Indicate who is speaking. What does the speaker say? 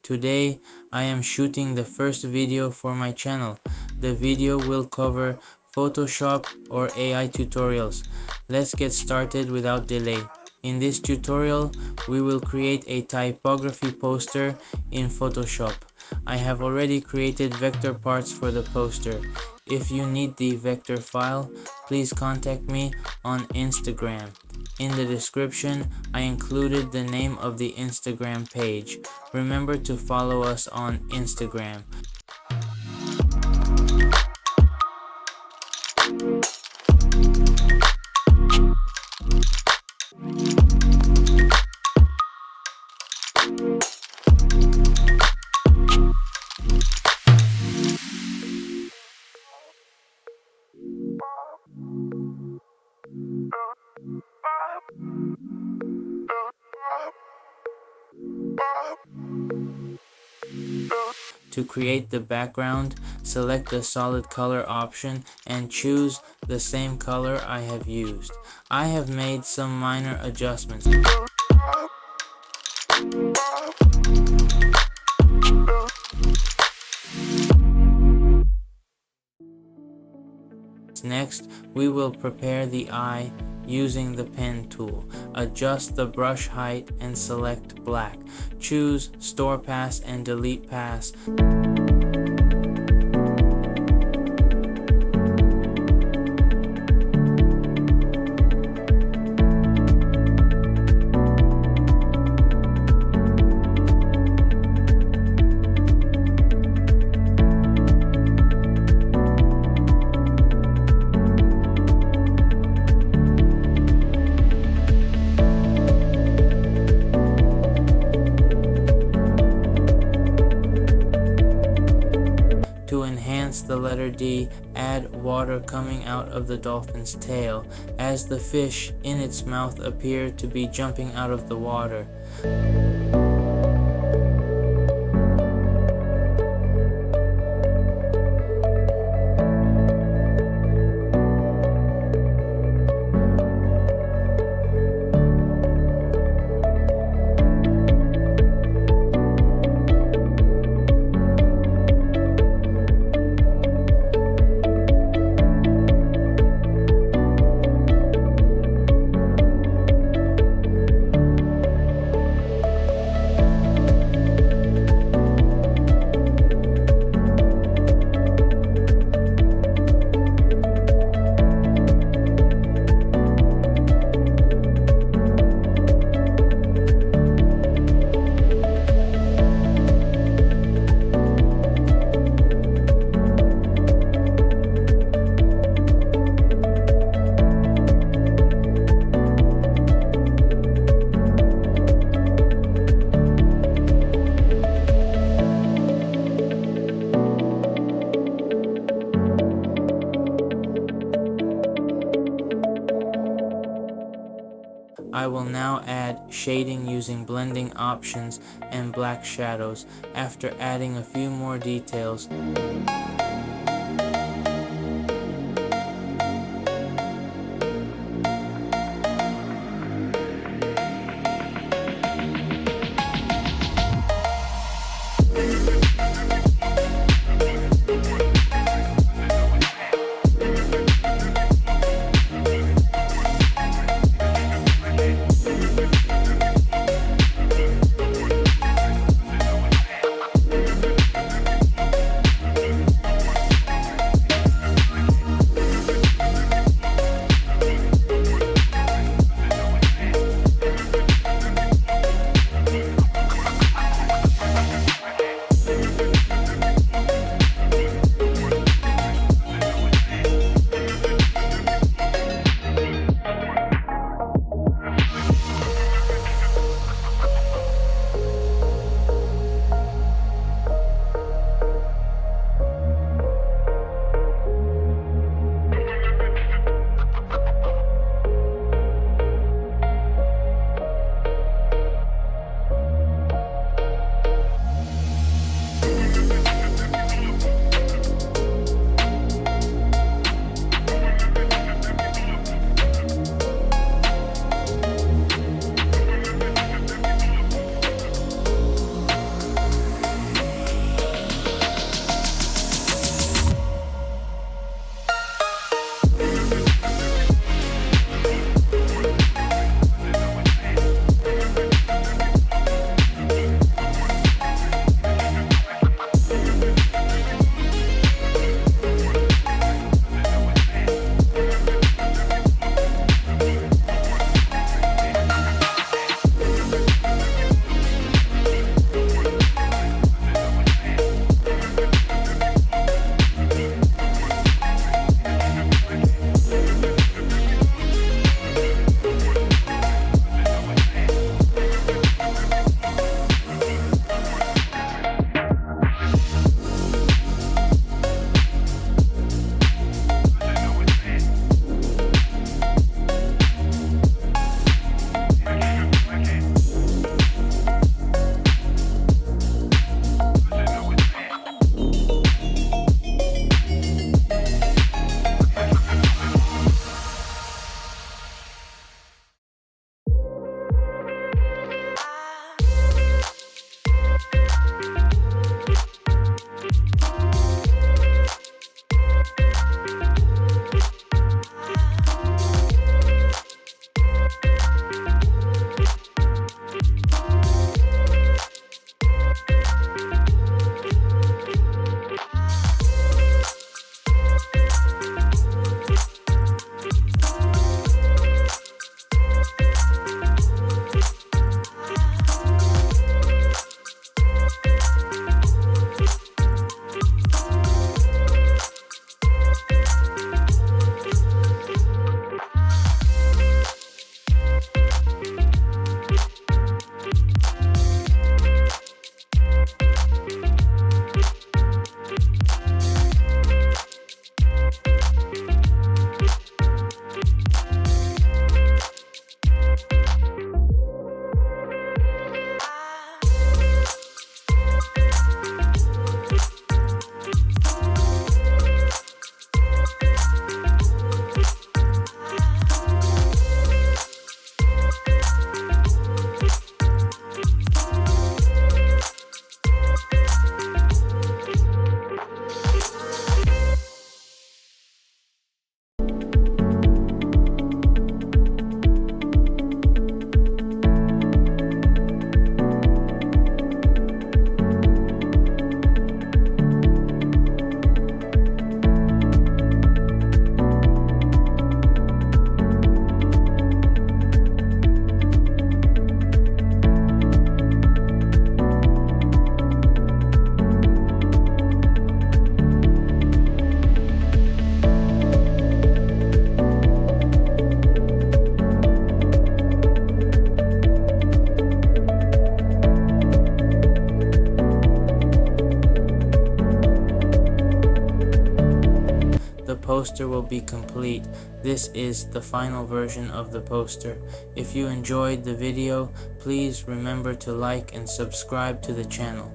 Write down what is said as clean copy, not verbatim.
Speaker 1: Today I am shooting the first video for my channel. The video will cover Photoshop or AI tutorials. Let's get started without delay. In this tutorial, we will create a typography poster in Photoshop. I have already created vector parts for the poster. If you need the vector file, please contact me on Instagram. In the description, I included the name of the Instagram page. Remember to follow us on Instagram. To create the background, select the solid color option and choose the same color I have used. I have made some minor adjustments. Next, we will prepare the eye using the pen tool. Adjust the brush height and select black. Choose Store Pass and Delete Pass. To enhance the letter D, add water coming out of the dolphin's tail, as the fish in its mouth appear to be jumping out of the water. I will now add shading using blending options and black shadows after adding a few more details. The poster will be complete. This is the final version of the poster. If you enjoyed the video, please remember to like and subscribe to the channel.